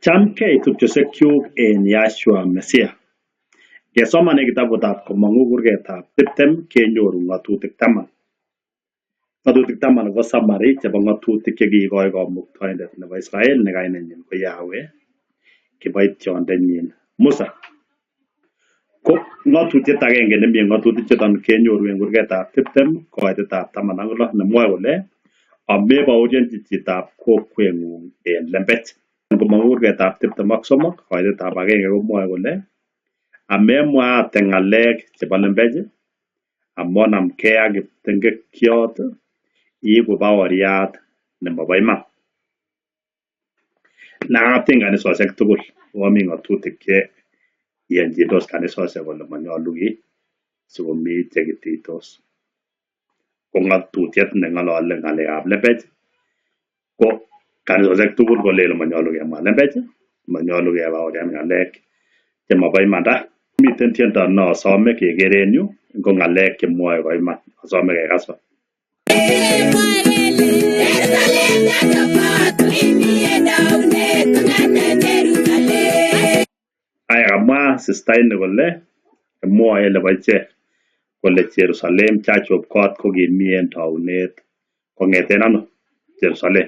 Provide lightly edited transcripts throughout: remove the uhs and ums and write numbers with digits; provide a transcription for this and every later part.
Chamgei tupchosyekchuk en Yahshua Messiah. Ngesomane kitabutab komong'u kurgetab 20 kenyoru ng'atutik 10. Ng'atutik 10 ko summary chebo ng'atutik chekikoi Kamuktaindet nebo Israel ne kainenyin ko Yahweh, kiboitiondenyin Musa. Ko ng'atutiet agenge nemi ng'atutik chuton kenyoru en kurgetab 20 koitetab 16 nemwoe kole amebaorienchi chitab kokweng'ung en lembech. Komong'u kurgetab 23 koitetab 1 komwoe kole amemwaate ng'alek chebo lembech amonamgei ak kiptengekiot iigu baoriat nemobo iman. Naat en kanisosiek tugul komi ng'atutik che iyonchindos kanisosiek kole manyolu kiy sikomi chekitiitos. Ko ng'atutiet neng'olole ng'alekab lembech ko kanisosiek tugul kolele manyolu kemwa lembech, manyolu kebaorian ng'alek chemobo imanda. Miten tiendo nosome keker en yu ko ng'alek chemwoe ko iman, asome kekas. Aya kamwa sista ini kole mwoe lebo ichek kole Jerusalem Church of God ko kimi en taunet kong'eten ano? Jerusalem.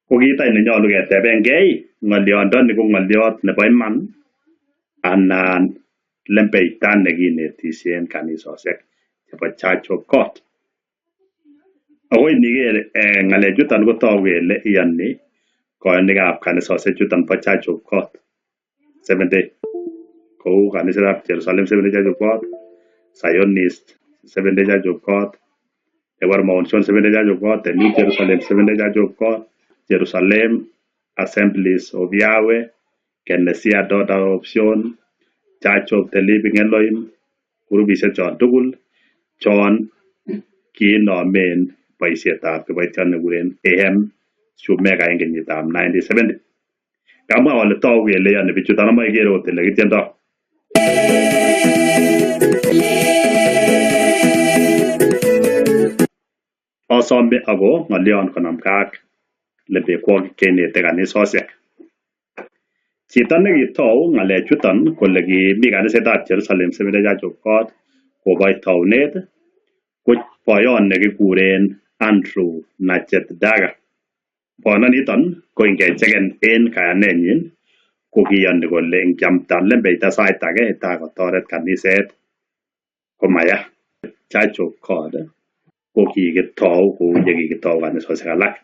Ko kiit any nenyolu ketebengei, ng'olyondoni ko ng'olyot nebo iman anan lembeita nekinetisye en kanisosiek chebo Church of God. Ako iniker ng'alechuton kotogu kele iyoni koyonikab kanisosiek chuton bo Church of God Seventh Day, kou kanisetab Jerusalem Seventh Day Church of God, Zionist Seventh Day Church of God, nebo Mount Zion Seventh Day Church of God, the New Jerusalem Seventh Day Church of God, Jerusalem Assemblies of Yahweh, Genesia Daughter of Zion, Church of the Living Elohim, kurubisiek chon tugul chon kiinomen boisietab kiboitiot nekikuren A.M. Shumeka en kenyitab 1970. Kamwa kole togu kele iyoni bichuton, amoe ikere ot ele kitiendoi. Asome ako ng'olyon konamgei ak lembekwokik cheinete kanisosiek. Chito nekitou ng'alechuton kole kimi kanisetab Jerusalem Seventh Day Church of God koboi taunet ko boiyot nekikuren Andrew Nachet Daga. Boyondoniton ko ingecheken en kayanenyin ko kiyoni kole ngiamta lembeita sait age takotoret kaniset komaya. Church of God ko kikitou kou yekikitou kanisosiek alak.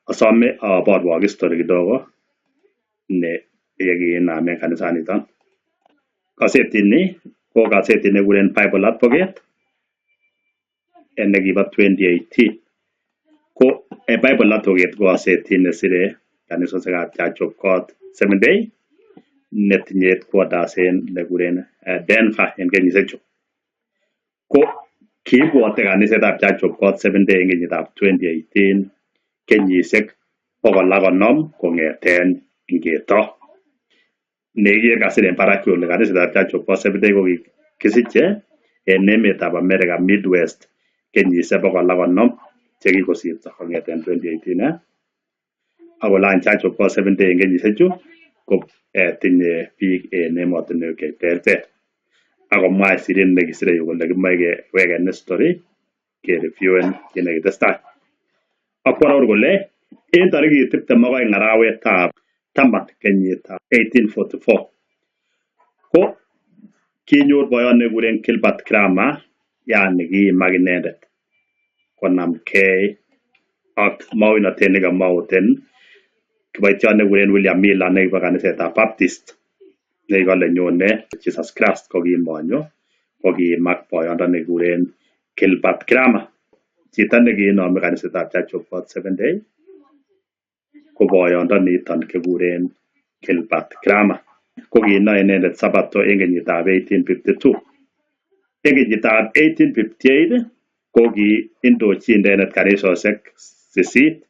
Asome aborwok history kidogo ne yekinamen kanisaniton. Kasetini ko kasetit nekikuren Bible Advocate nekibo 2018. Ko Bible Advocate ko kasetit nesire kanisosiekab Church of God Seventh Day netinye headquarters en nekikuren Denver en kenyisiek chu. Ko kiibwote kanisetab Church of God Seventh Day en kenyitab 2018 kenyisiek 150 kong'eten ingetoo. Nekiker kasir en barak kole kanisetab Church of God Seventh Day ko kisiche en emetab America Midwest kenyisiek 150 chekikosirto kong'eten 2018. Akolany Church of God Seventh Day en kenyisiek chu ko tinye biik en emotinwek cheterter. Akomwa siret nekisire yu kole kimoe keweken history kereviewen kit nekitestai. Akwaror kole en tarikit 22 arawetab taman kenyitab 1844 ko kinyor boiyot nekikuren Gilbert Grammar, yani kiimak inendet konamgei ak mauinotet nekamauten kiboitiot nekikuren William Miller nekibo kanisetab Baptist nekikole nyone Jesus Christ ko kimonyo ko kiimak boyondoni nekikuren Gilbert Grammar. Chito nekiinome kanisetab Church of God Seventh Day ko boyondoniton kikuren Gilbert Grammar. Ko kinoe inendet Sabato en kenyitab 1852. En kenyitab 1858 ko kiindochi inendet kanisosiek 8.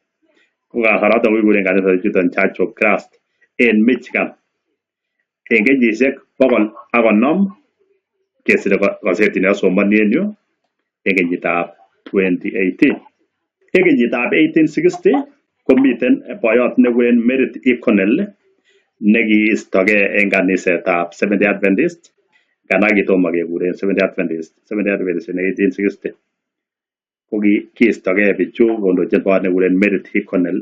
Ko kasaraton ko kikuren kanisosiek chuton Church of Christ en Michigan. En kenyisiek 150 kesire kasetini asomoni en yu eng kenyitab 2018. Eng kenyitab 1860 komiten boyot nekikuren Merit Connell nekiistogei eng kanisetab Seventh-day Adventist kana kitomo kekuren Seventh-day Adventist eng 1860. Kiistogei bichu kondochin boyot nekikuren Merit Connell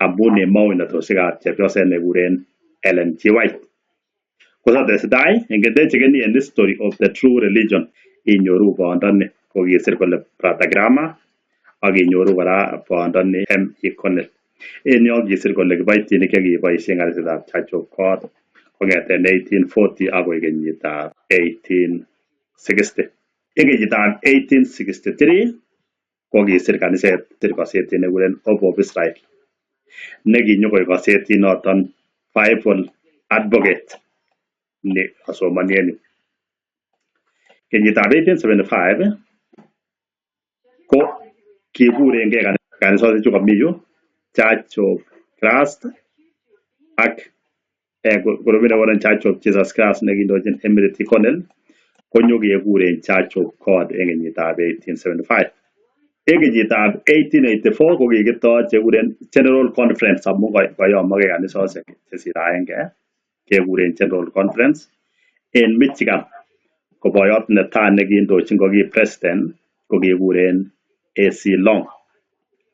amun en maoinatosiekab chepyoset nekikuren Ellen G. White. Kosatesetai engechekeni en History of the True Religion inyoru boyondoni kokisir kole Brother Grama ak inyoru kora boyondoni M.E. Connell. En yon kisir kole kiboitinik chekiboisien kanisetab Church of God kong'eten 1840 agoi kenyitab 1860. En kenyitab 1863 kokisir kaniset kasetit nekikuren Hope of Israel nekinyokoik kasetit noton Bible Advocate ni asomani en yu. Kenyitab 1875 ko kikurengei kanisosiek chu kami yu Church of Christ ak grupit nekikuren Church of Jesus Christ nekindochin Emery T. Connell konyo kekuren Church of God en kenyitab 1875. En kenyitab 1884 ko kikitoi chekuren General Conference amun kayomogei kanisosiek chesire aenge kekuren General Conference en Michigan. Ko boyot netai nekindochin ko ki president ko kekuren A.C. Long.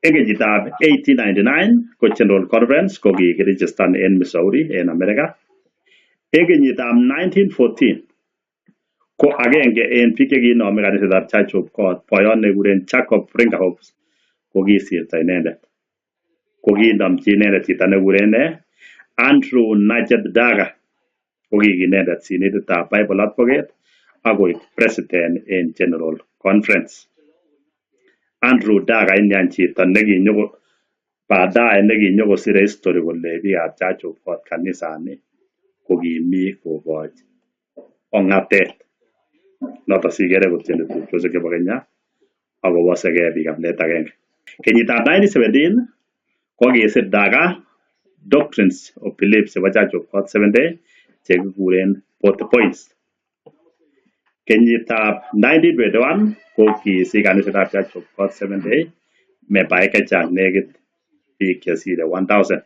En kenyitab 1899 ko General Conference ko kikiregistan en Missouri en America. En kenyitab 1914 ko agenge en biik chekinome kanisetab Church of God boyot nekikuren Jacob Brinkerhoff ko kisirto inendet. Ko kinomchi inendet chito nekikuren Andrew Nugent Daga ko kikinendet sinetitab Bible Advocate akoik president en General Conference. Andrew Daga inian chito nekinyokosire history kole biikab Church of God kanisani ko kimi kokochi ong'atet noton sikere kotieni tupchosiek chebo Kenya akowosegei biik kabilet agenge. Kenyitab 1917 ko kisir Daga Doctrines of Beliefs chebo Church of God 7-day chekikuren 40 points. Kenyitab 1921 ko kisich kanisetab Church of God 7-day membaek chechang nekit biik chesire 1000.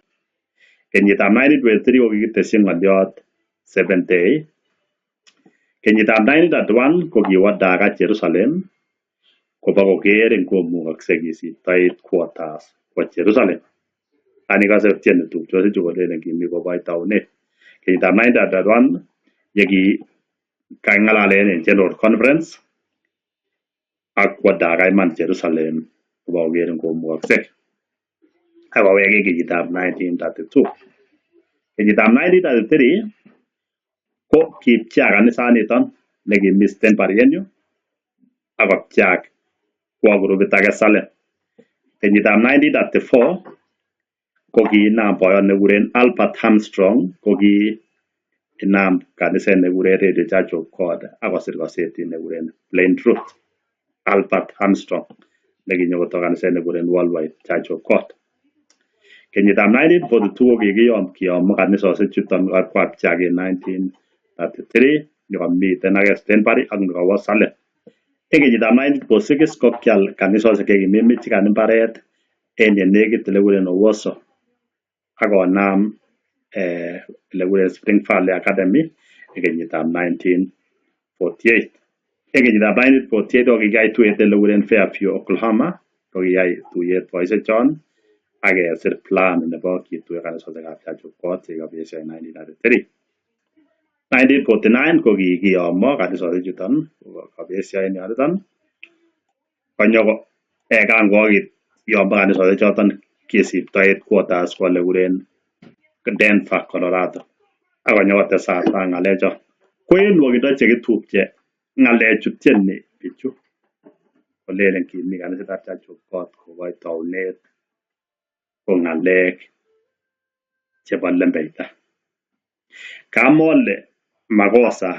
Kenyitab 1923 ko kikitesyi ng'olyot 7-day. Kenyitab 1931 ko kiwo Daga Jerusalem kobo koker ngomukokse kisipto headquarters kwa Jerusalem. Ani kase tieni tupchosiek chu kolelen kimi koboi taunet. Kenyitab 1931 yeki kang'alalen en General Conference ak kwa Daga iman Jerusalem kobo koker ngomukokse akowek en kenyitab 1932. Kenyitab 1933 ko kipcheak kanisaniton nekimi Stenbury en yu akopcheak kwo grupit age Salem. Kenyitab 1934 ko kiinam boyot nekikuren Albert Armstrong ko kiinam kaniset nekikuren Radio Church of God akosir kasetit nekikuren Plain Truth. Albert Armstrong nekinyokotoi kaniset nekikuren Worldwide Church of God. Kenyitab 1942 ko kiyomo kanisosiek chuton kwapcheak en 1933 nekomiten age Stenbury ak nekawo Salem. En kenyitab 1946 ko kial kanisosiek chekimi Michigan mbaret en yenekit nekikuren Owosso akonam nekikuren Spring Valley Academy en kenyitab 1948. En kenyitab 1948 ko kikiyai tuyet nekikuren Fairview, Oklahoma ko kiyai tuyet boisiek chon ak kesir plan nebo kituiyo kanisosiekab Church of God chekikabesio en 1993. 1949 ko kikiyomo kanisosiek chuton kabesio en yoton konyoko kangokiyomo kanisosiek choton kisipto headquarters kwa nekikuren Denver, Colorado akonyokotesat ng'alechon. Ko en nwokindo chekitupche ng'alechu tieni bichu kolelen kimi kanisetab Church of God koboi taunet ko ng'alek chebo lembeita. Kamole makosa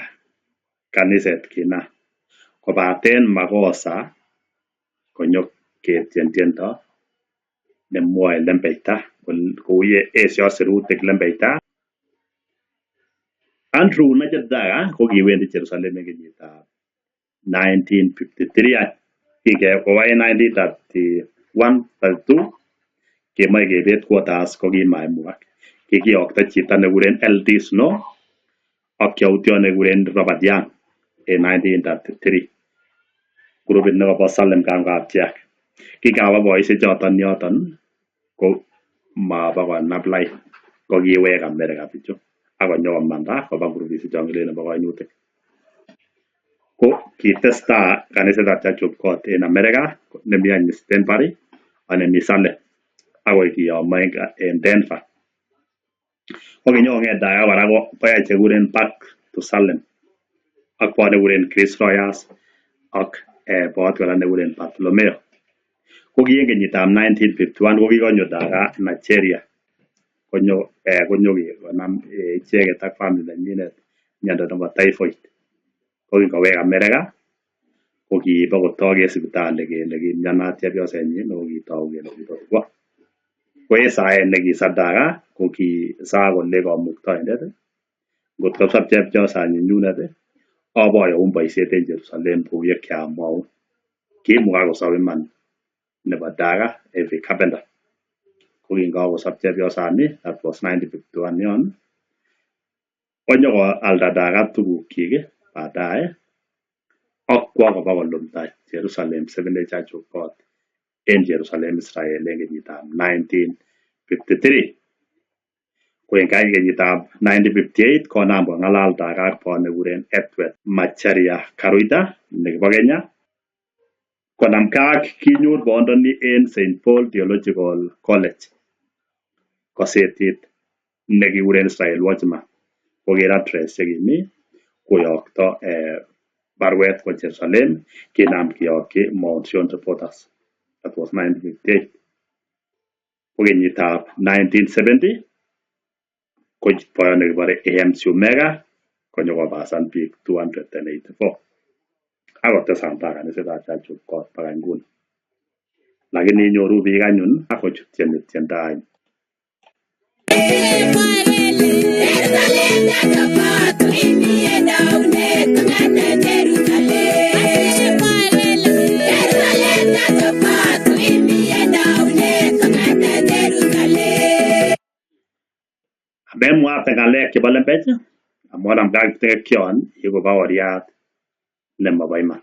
kaniset kinam kobaten makosa konyo ketien tiendo nemwoe lembeita kou ye esio sirutik lembeita. Andrew Nugent Daga ko kiwendi Jerusalem en kenyitab 1953 Kikowa en 1931-32 kemoe kebet quarters ko kimaimugak. Kikiyokto chito nekikuren LD Snow ak yautiot nekikuren Robert Young en 1933. Grupit nekobo Salem Kaptiak. Kikawa boisiek choton yoton ko mabakonap lain ko kiwek America bichu akonyokomanda koba grupisiek chon kilelen bo kainutik. Ko kitestai kanisetab Church of God en America nemi any Stanbury anan mi Salem akoi kiyomo en Denver. Ko kinyonget daga kora koyai chekikuren Back to Salem ak boot nekikuren Chris Royers ak boot kora nekikuren Bartholomew. Ko ki en kenyitab 1951 ko kikonyo daga Nigeria konyo konam icheket ak family nenyinet miondo nebo typhoid. Ko kingowek America ko kibokotok en sipitali kele kimionat chepyosenyin ako kitou kele kibo. Ko en saet nekisab daga ko kisaa kole kamuktoindet ngot kosop chepyosanyin nyunet aboyoun boisiet en Jerusalem kou yekiamwaun. Kimukak kosop iman nebo daga Eric Carpenter. Ko kingakosop chepyosani, that was 1951 yon, konyokoalda daga tugukyik baadaye ak kwo koba kolumda Jerusalem Seventh-day Church of God en Jerusalem Israel en kenyitab 1953. Ko en kenyitab 1958 konam kong'alal daga ak boot nekikuren Edward Macharia Karuita nekibo Kenya. Konamgei ak kinyor boondoni en St Paul Theological College kosetit nekikuren Israel Watchman koker address chekimi koyokto barwet kwa Jerusalem kinam kiyokyi Mount Sion Reporters. That was 1958. Ko kenyitab 1970 ko boyo nekibore AMC Omega konyokobasan biik 284. Akotesantai kanisetab Church of God baka nguni. Lakini inyoru biik anyun akochut tiendo any. Memwate ng'alek chebo lembech amun namgei ak kion iko baoriat nemobo iman.